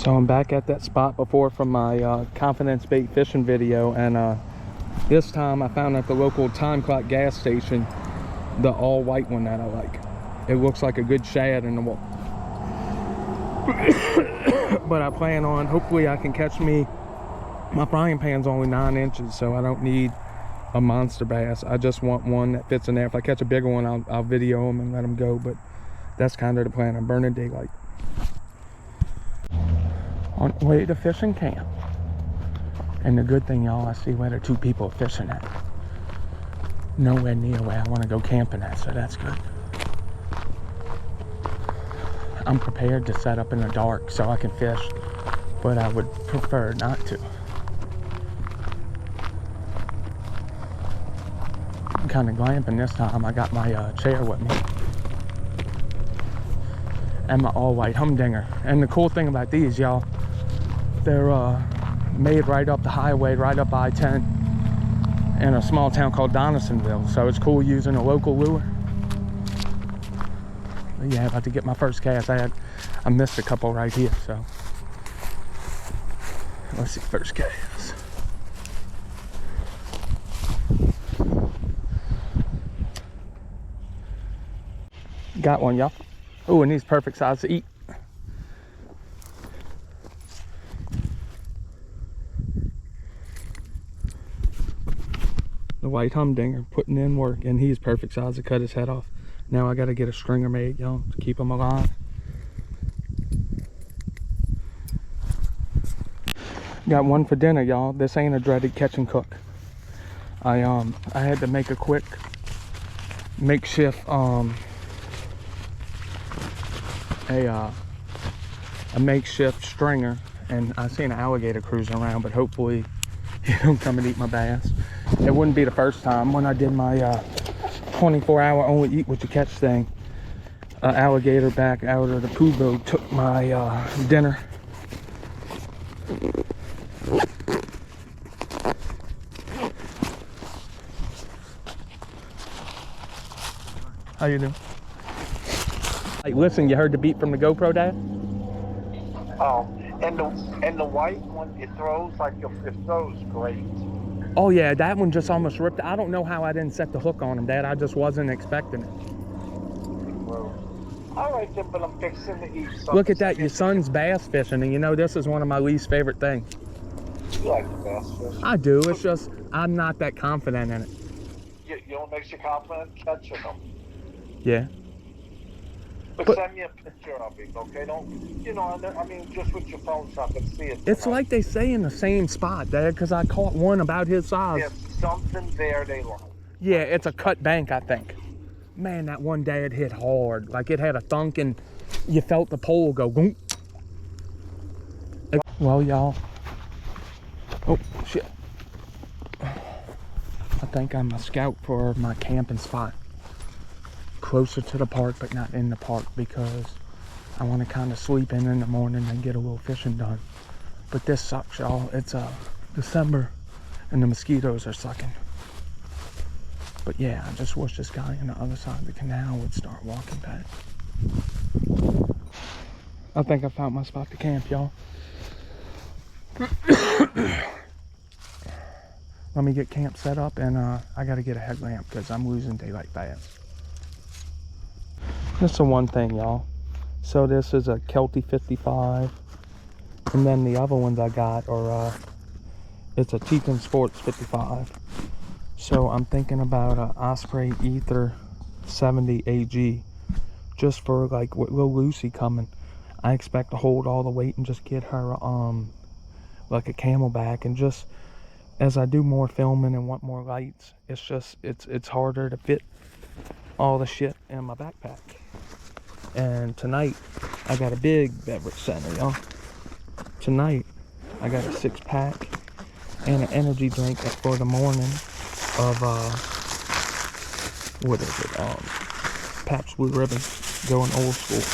So I'm back at that spot before from my confidence bait fishing video, and this time I found at the local time clock gas station the all white one that I like. It looks like a good shad in the water. But I plan on, hopefully I can catch me, my frying pan's only 9 inches, so I don't need a monster bass. I just want one that fits in there. If I catch a bigger one, I'll video them and let them go, but that's kind of the plan. I'm burning daylight. On the way to fishing camp. And the good thing, y'all, I see where the 2 people are fishing at. Nowhere near where I want to go camping at, so that's good. I'm prepared to set up in the dark so I can fish, but I would prefer not to. I'm kind of glamping this time. I got my chair with me. And my all-white humdinger. And the cool thing about these, y'all, they're made right up the highway, right up I-10 in a small town called Donaldsonville. So it's cool using a local lure. But yeah, about to get my first cast. I missed a couple right here, so let's see, first cast. Got one, y'all. Oh, and he's perfect size to eat. The white humdinger putting in work, and he's perfect size to cut his head off. Now I gotta get a stringer made, y'all, to keep him alive. Got one for dinner, y'all. This ain't a dreaded catch and cook. I had to make a quick makeshift a makeshift stringer, and I seen an alligator cruising around, but hopefully he don't come and eat my bass. It wouldn't be the first time. When I did my 24-hour only eat what you catch thing, an alligator back out of the poo boat took my dinner. How you doing? Hey, listen, you heard the beep from the GoPro, Dad? Oh, and the white one, it throws like it throws great. Oh yeah, that one just almost ripped. I don't know how I didn't set the hook on him, Dad. I just wasn't expecting it. Well, all right then, but I'm fixing to eat something. Look at that, your son's bass fishing, and you know this is one of my least favorite things. You like the bass fish? I do. It's just I'm not that confident in it. You know what makes you confident? Catching them. Yeah. But send me a picture of it, okay? Don't, you know, I mean, just with your phone so I can see it. It's like they say in the same spot, Dad, because I caught one about his size. There's something there they like. Yeah, it's a cut bank, I think. Man, that one, Dad, hit hard. Like it had a thunk and you felt the pole go boom. Well, y'all. Oh, shit. I think I'm a scout for my camping spot. Closer to the park, but not in the park, because I want to kind of sleep in the morning and get a little fishing done. But this sucks, y'all. It's December and the mosquitoes are sucking. But yeah, I just wish this guy on the other side of the canal would start walking back. I think I found my spot to camp, y'all. Let me get camp set up, and I gotta get a headlamp because I'm losing daylight fast. This is the one thing, y'all. So this is a Kelty 55, and then the other ones I got are it's a Teton Sports 55. So I'm thinking about a Osprey Ether 70 AG, just for like with little Lucy coming. I expect to hold all the weight and just get her like a Camelback, and just as I do more filming and want more lights, it's just it's harder to fit all the shit in my backpack. And tonight I got a big beverage center, y'all. Tonight I got a 6-pack and an energy drink for the morning of what is it, Pabst Blue Ribbon, going old school.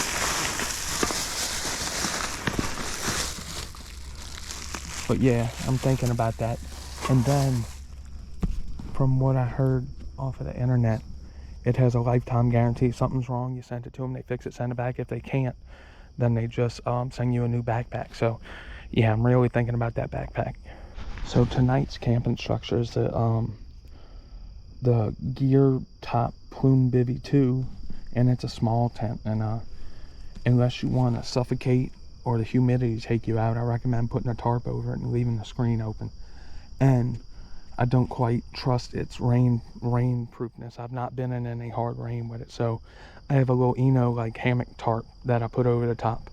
But yeah, I'm thinking about that. And then from what I heard off of the internet, it has a lifetime guarantee. If something's wrong, you send it to them, they fix it, send it back. If they can't, then they just send you a new backpack. So yeah, I'm really thinking about that backpack. So tonight's camping structure is the Gear Top Plume Bivy 2, and it's a small tent, and unless you want to suffocate or the humidity take you out, I recommend putting a tarp over it and leaving the screen open. And I don't quite trust its rain proofness. I've not been in any hard rain with it, so I have a little like hammock tarp that I put over the top.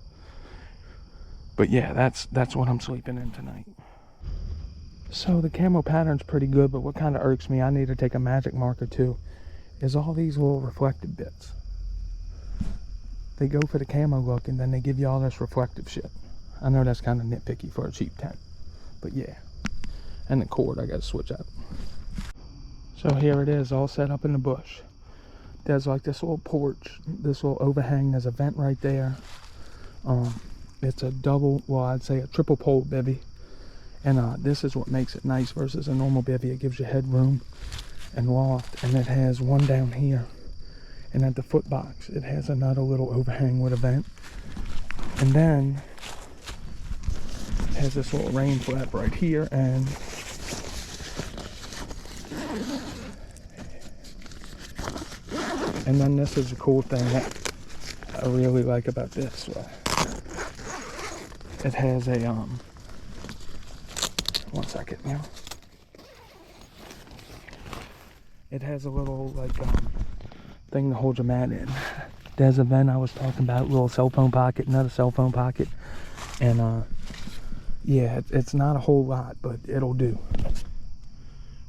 But yeah, that's what I'm sleeping in tonight. So the camo pattern's pretty good, but what kind of irks me, I need to take a magic marker too, is all these little reflective bits. They go for the camo look and then they give you all this reflective shit. I know that's kind of nitpicky for a cheap tent, but yeah. And the cord I gotta switch out. So here it is, all set up in the bush. There's like this little porch, this little overhang, there's a vent right there. It's a double, well I'd say a triple pole bivy. And this is what makes it nice versus a normal bivy. It gives you headroom and loft, and it has one down here. And at the foot box, it has another little overhang with a vent. And then it has this little rain flap right here, and then this is the cool thing that I really like about this. It has a one second, you know. It has a little like thing to hold your mat in. There's a vent I was talking about, little cell phone pocket, another cell phone pocket, and yeah, it's not a whole lot, but it'll do.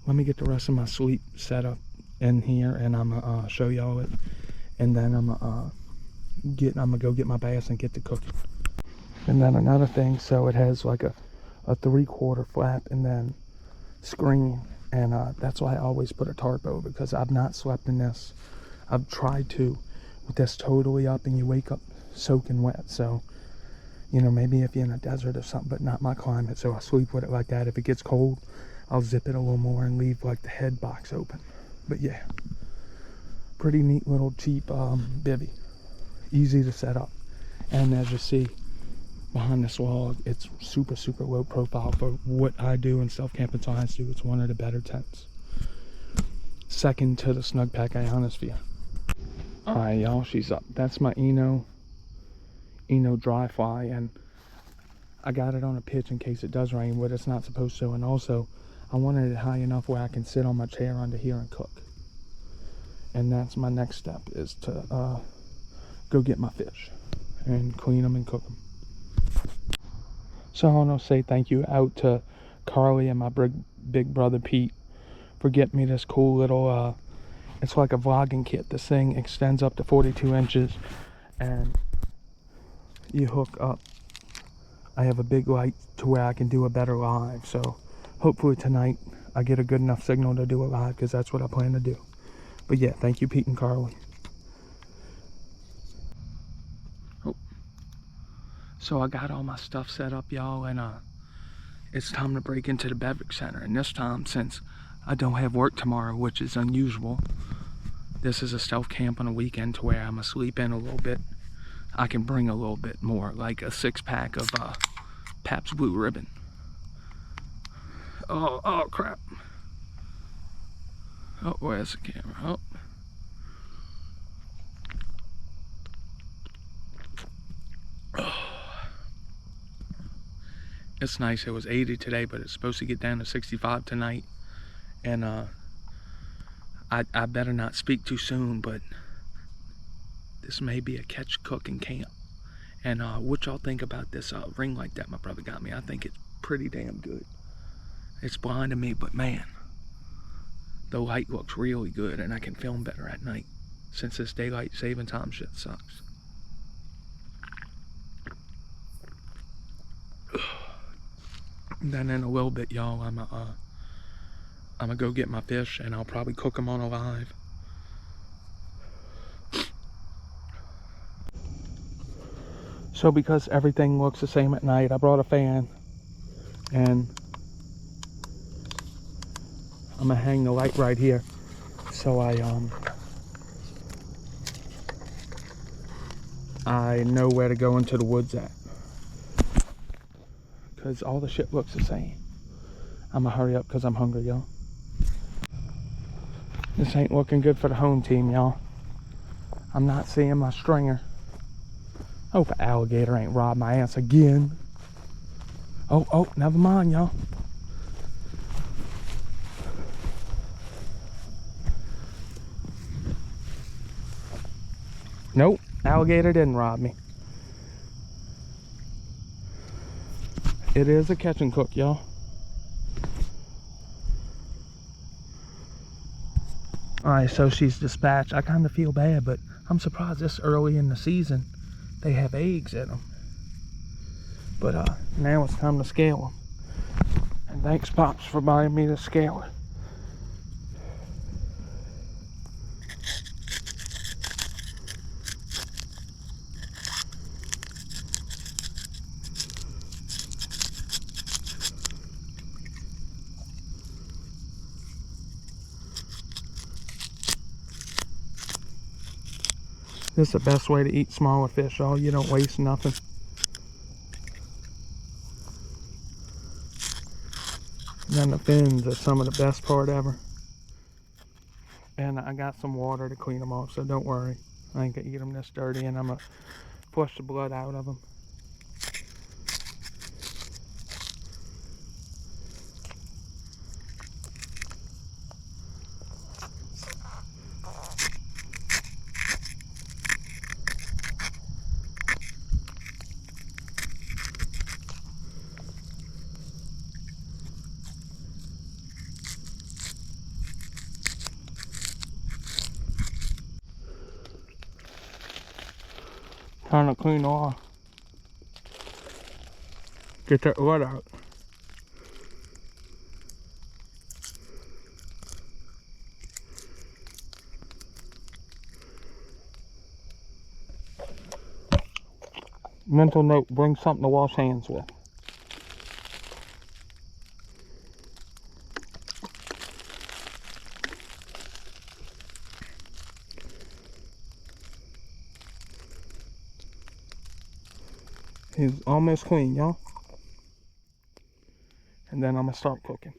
Let me get the rest of my sleep set up in here, and I'm gonna show y'all it, and then I'm gonna go get my bass and get to cooking. And then another thing, so it has like a 3/4 flap and then screen, and that's why I always put a tarp over, because I've not slept in this. I've tried to with this totally up, and you wake up soaking wet. So you know, maybe if you're in a desert or something, but not my climate, so I sleep with it like that. If it gets cold, I'll zip it a little more and leave like the head box open. But yeah, pretty neat little cheap bivy, easy to set up. And as you see behind this wall, it's super low profile for what I do and StealthCampingAlliance do. It's one of the better tents, second to the Snugpak Ionosphere. Alright y'all, she's up. That's my Eno dry fly, and I got it on a pitch in case it does rain, but it's not supposed to. And also I wanted it high enough where I can sit on my chair under here and cook. And that's my next step, is to go get my fish and clean them and cook them. So I want to say thank you out to Carly and my big brother Pete for getting me this cool little, it's like a vlogging kit. This thing extends up to 42 inches, and you hook up. I have a big light to where I can do a better live, so hopefully tonight I get a good enough signal to do a live, because that's what I plan to do. But yeah, thank you Pete and Carly. So I got all my stuff set up, y'all, and it's time to break into the beverage center. And this time, since I don't have work tomorrow, which is unusual, this is a stealth camp on a weekend to where I'm gonna sleep in a little bit. I can bring a little bit more, like a 6-pack of Pabst Blue Ribbon. Oh crap. Oh, where's the camera? Oh. It's nice. It was 80 today, but it's supposed to get down to 65 tonight. And I better not speak too soon, but this may be a catch cooking camp. And what y'all think about this ring light that my brother got me? I think it's pretty damn good. It's blinding me, but man, the light looks really good, and I can film better at night, since this daylight saving time shit sucks. And then in a little bit, y'all, I'm gonna go get my fish, and I'll probably cook them on a live. So because everything looks the same at night, I brought a fan, and I'm gonna hang the light right here. So I know where to go into the woods at. Because all the shit looks the same. I'm gonna hurry up because I'm hungry, y'all. This ain't looking good for the home team, y'all. I'm not seeing my stringer. Hope an alligator ain't robbed my ass again. Oh, never mind, y'all. Nope, alligator didn't rob me. It is a catch and cook, y'all. Alright, so she's dispatched. I kind of feel bad, but I'm surprised this early in the season they have eggs in them. But now it's time to scale them. And thanks, Pops, for buying me the scaler. This is the best way to eat smaller fish, y'all. You don't waste nothing. And then the fins are some of the best part ever. And I got some water to clean them off, so don't worry. I ain't gonna eat them this dirty, and I'm gonna flush the blood out of them. Trying to clean off. Get that blood out. Mental note, bring something to wash hands with. He's almost clean, y'all. And then I'm gonna start cooking.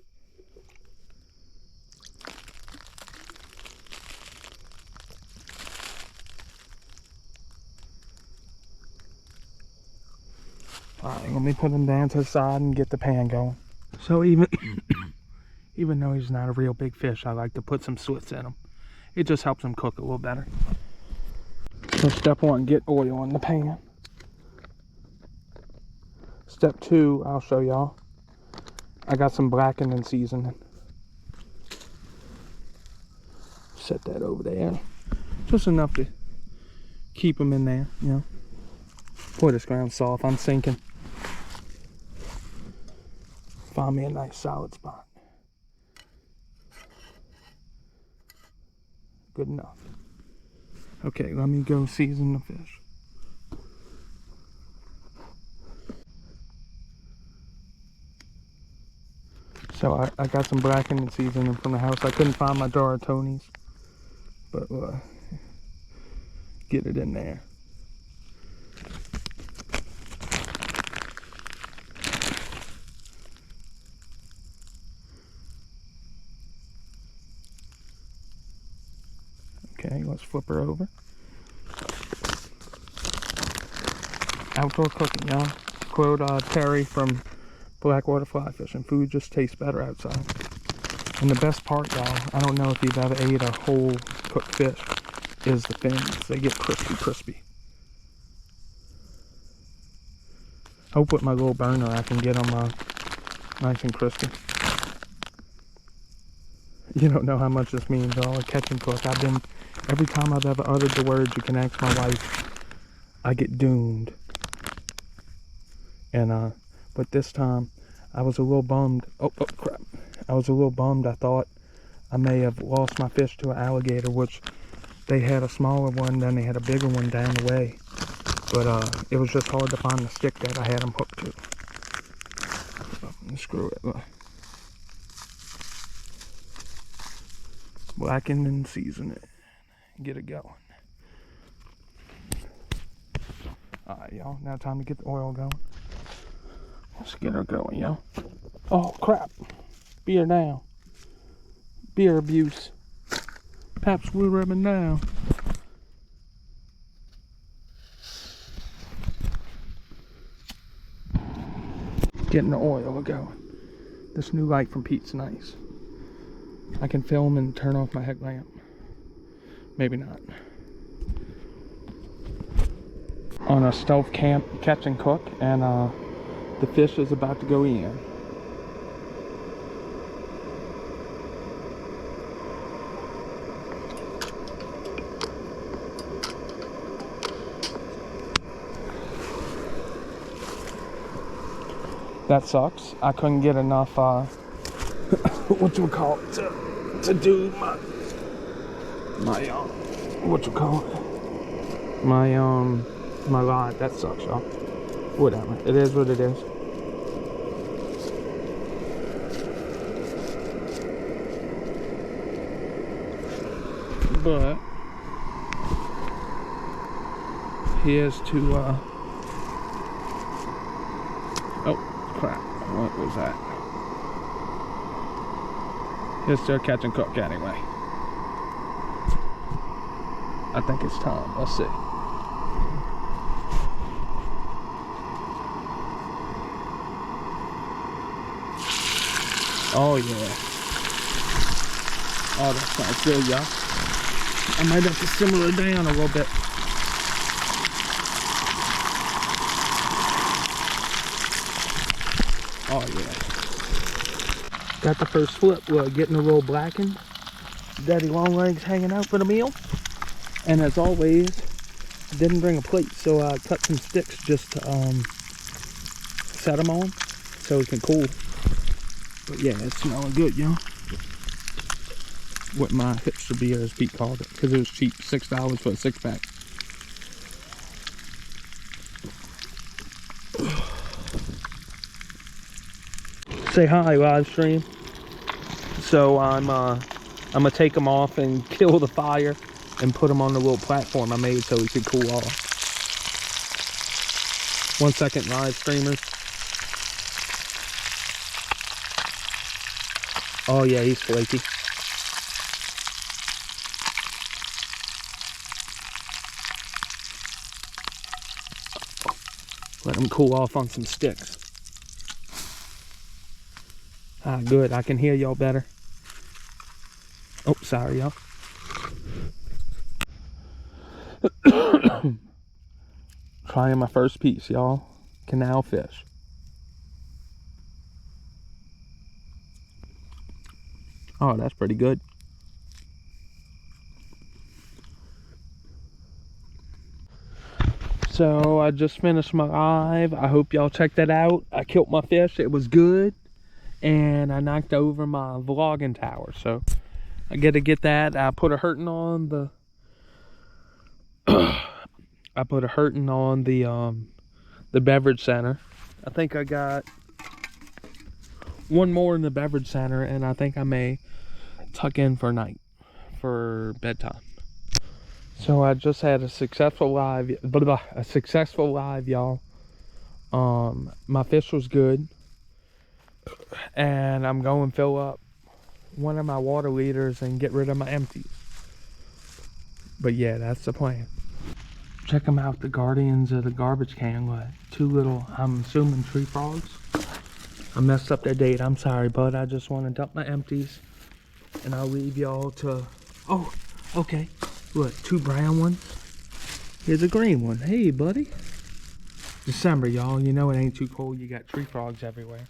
Alright, let me put him down to the side and get the pan going. So even though he's not a real big fish, I like to put some Swiss in him. It just helps him cook a little better. So step 1, get oil in the pan. Step 2, I'll show y'all. I got some blackening seasoning. Set that over there. Just enough to keep them in there, you know. Boy, this ground's soft. I'm sinking. Find me a nice solid spot. Good enough. Okay, let me go season the fish. So I got some blackening seasoning from the house. I couldn't find my jar of Tony's, but get it in there. Okay, let's flip her over. Outdoor cooking, y'all. Quote Terry from Blackwater Fly Fishing. Food just tastes better outside. And the best part, y'all, I don't know if you've ever ate a whole cooked fish, is the fins. They get crispy. Hope with my little burner I can get them nice and crispy. You don't know how much this means, y'all. A catch and cook. Every time I've ever uttered the words, you can ask my wife, I get doomed. And but this time I was a little bummed. Oh crap. I was a little bummed. I thought I may have lost my fish to an alligator, which they had a smaller one, then they had a bigger one down the way. But it was just hard to find the stick that I had them hooked to. Screw it. Blacken and season it. Get it going. Alright, y'all. Now time to get the oil going. Let's get her going, y'all. Oh, crap. Beer down. Beer abuse. Pabst Blue Ribbon down. Getting the oil going. This new light from Pete's nice. I can film and turn off my headlamp. Maybe not. On a stealth camp catch and cook, and the fish is about to go in. That sucks. I couldn't get enough to do my rod. That sucks, y'all. Whatever. It is what it is. But here's to oh crap, what was that? Here's to catch and cook anyway. I think it's time. Let's see. Oh yeah. Oh, that sounds good, y'all. I might have to simmer it down a little bit. Oh yeah. Got the first flip. We're getting a little blackened. Daddy long legs hanging out for the meal. And as always, didn't bring a plate, so I cut some sticks just to set them on so it can cool. But yeah, it's smelling good, you know. What my hipster beer, as Pete called it, because it was cheap, $6 for a 6-pack. Say hi, live stream. So I'm gonna take them off and kill the fire and put them on the little platform I made so he could cool off. 1 second, live streamers. Oh yeah, he's flaky. Let him cool off on some sticks. Ah, good. I can hear y'all better. Oh, sorry, y'all. Trying my first piece, y'all. Canal fish. Oh, that's pretty good. So I just finished my live. I hope y'all checked that out. I killed my fish. It was good. And I knocked over my vlogging tower. So I got to get that. I put a hurting on the the beverage center. I think I got one more in the beverage center, and I think I may tuck in for bedtime. So I just had a successful live, y'all. My fish was good, and I'm going to fill up one of my water liters and get rid of my empties. But yeah, that's the plan. Check them out, the guardians of the garbage can with 2 little, I'm assuming, tree frogs. I messed up their date. I'm sorry, bud. I just want to dump my empties, and I'll leave y'all to. Oh, okay. Look, 2 brown ones. Here's a green one. Hey, buddy. December, y'all. You know it ain't too cold. You got tree frogs everywhere.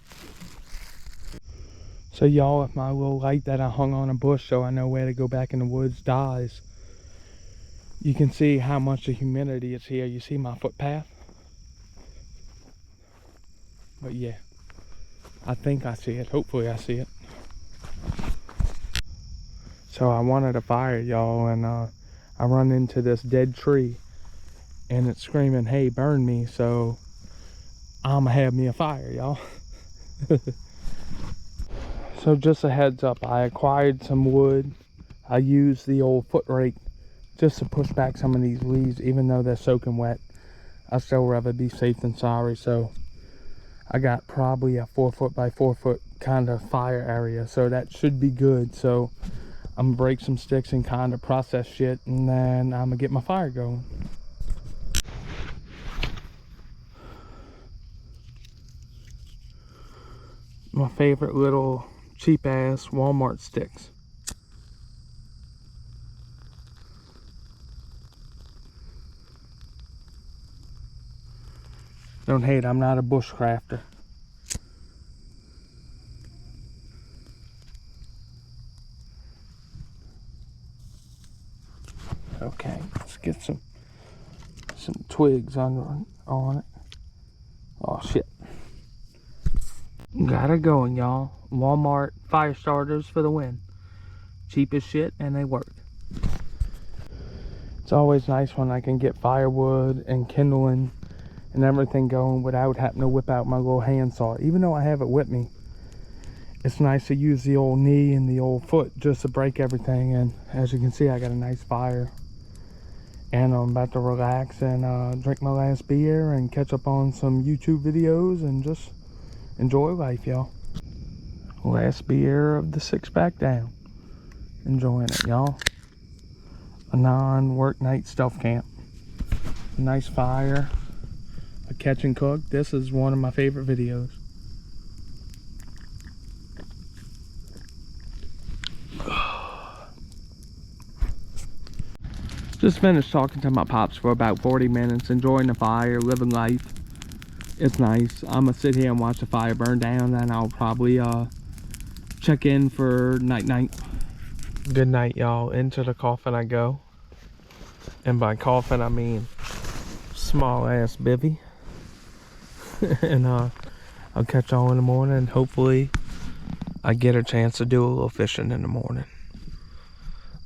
So, y'all, if my little light that I hung on a bush so I know where to go back in the woods dies, you can see how much the humidity is here. You see my footpath? But yeah, I think I see it. Hopefully I see it. So I wanted a fire, y'all, and I run into this dead tree, and it's screaming, hey, burn me, so I'ma have me a fire, y'all. So just a heads up, I acquired some wood. I used the old foot rake just to push back some of these leaves, even though they're soaking wet. I still rather be safe than sorry. So I got probably a 4 foot by 4 foot kind of fire area, so that should be good. So I'm gonna break some sticks and kind of process shit, and then I'm gonna get my fire going. My favorite little cheap ass Walmart sticks. Don't hate, I'm not a bushcrafter. Okay, let's get some twigs on it. Oh shit. Got it going, y'all. Walmart fire starters for the win. Cheap as shit and they work. It's always nice when I can get firewood and kindling and everything going without having to whip out my little handsaw. Even though I have it with me, it's nice to use the old knee and the old foot just to break everything. And as you can see, I got a nice fire. And I'm about to relax and drink my last beer and catch up on some YouTube videos and just enjoy life, y'all. Last beer of the 6-pack down. Enjoying it, y'all. A non-work night stealth camp. Nice fire. A catch and cook. This is one of my favorite videos. Just finished talking to my pops for about 40 minutes, enjoying the fire, living life. It's nice. I'm gonna sit here and watch the fire burn down, and I'll probably check in for night. Good night, y'all. Into the coffin I go. And by coffin I mean small ass bivvy. And I'll catch y'all in the morning. Hopefully I get a chance to do a little fishing in the morning.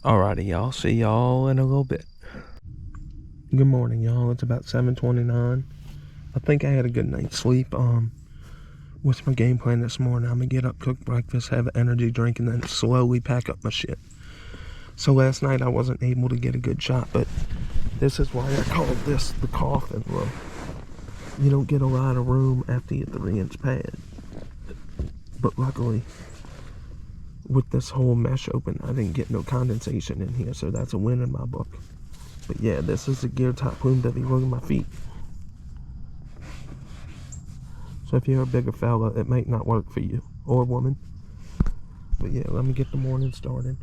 Alrighty, y'all. See y'all in a little bit. Good morning, y'all. It's about 7:29. I think I had a good night's sleep. What's my game plan this morning? I'm gonna get up, cook breakfast, have an energy drink, and then slowly pack up my shit. So last night I wasn't able to get a good shot, but this is why I called this the coffin room. You don't get a lot of room after you 3-inch pad. But luckily, with this whole mesh open, I didn't get no condensation in here, so that's a win in my book. But yeah, this is the gear top plume that be look at my feet. So if you're a bigger fella, it might not work for you, or woman. But yeah, let me get the morning started.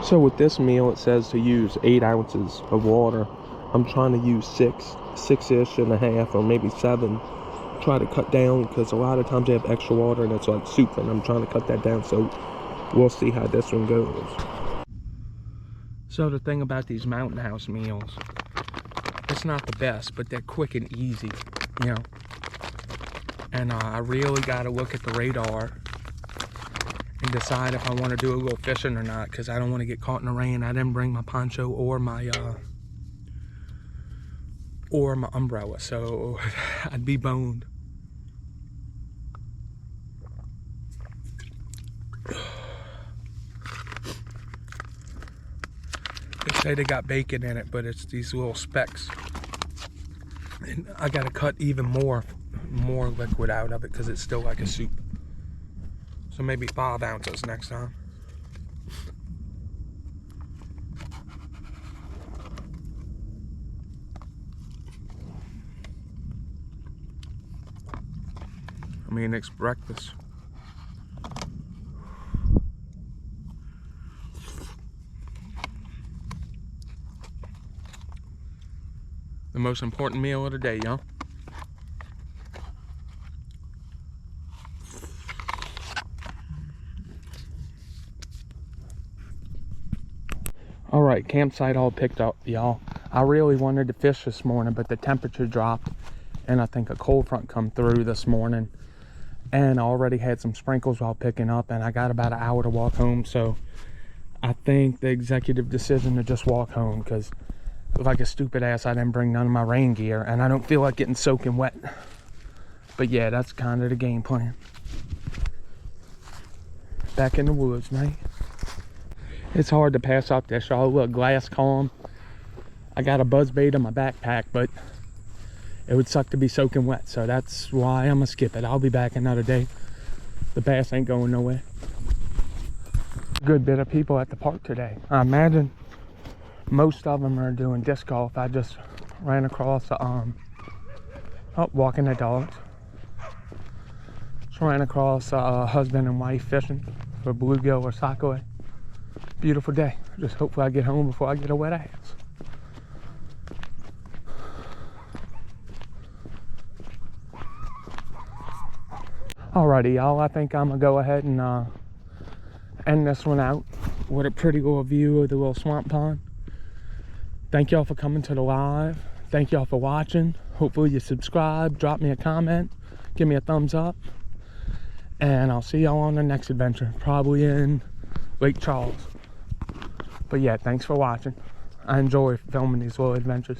So with this meal, it says to use 8 ounces of water. I'm trying to use 6-ish and a half, or maybe 7. Try to cut down, because a lot of times they have extra water and it's like soup, and I'm trying to cut that down, so we'll see how this one goes. So the thing about these Mountain House meals, it's not the best, but they're quick and easy, you know. And I really got to look at the radar and decide if I want to do a little fishing or not, because I don't want to get caught in the rain. I didn't bring my poncho or my umbrella, so I'd be boned. They say they got bacon in it, but it's these little specks. And I gotta cut even more liquid out of it, because it's still like a soup. So maybe 5 ounces next time. I mean, it's breakfast. The most important meal of the day, y'all. Alright, campsite all picked up, y'all. I really wanted to fish this morning, but the temperature dropped, and I think a cold front come through this morning. And I already had some sprinkles while picking up, and I got about an hour to walk home, so I think the executive decision to just walk home, because like a stupid ass, I didn't bring none of my rain gear, and I don't feel like getting soaking wet. But yeah, that's kind of the game plan. Back in the woods, man. It's hard to pass up this, y'all. Look, glass calm. I got a buzz bait in my backpack, but it would suck to be soaking wet. So that's why I'm gonna skip it. I'll be back another day. The bass ain't going nowhere. Good bit of people at the park today. I imagine most of them are doing disc golf. I just ran across walking the dogs. Just ran across a husband and wife fishing for bluegill or sockeye. Beautiful day. Just hopefully I get home before I get a wet ass. Alrighty, y'all. I think I'm gonna go ahead and end this one out with a pretty little view of the little swamp pond. Thank y'all for coming to the live. Thank y'all for watching. Hopefully you subscribe, drop me a comment, give me a thumbs up, and I'll see y'all on the next adventure, probably in Lake Charles. But yeah, thanks for watching. I enjoy filming these little adventures.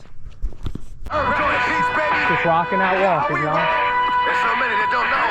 Just rocking out walking, y'all. There's so many that don't know.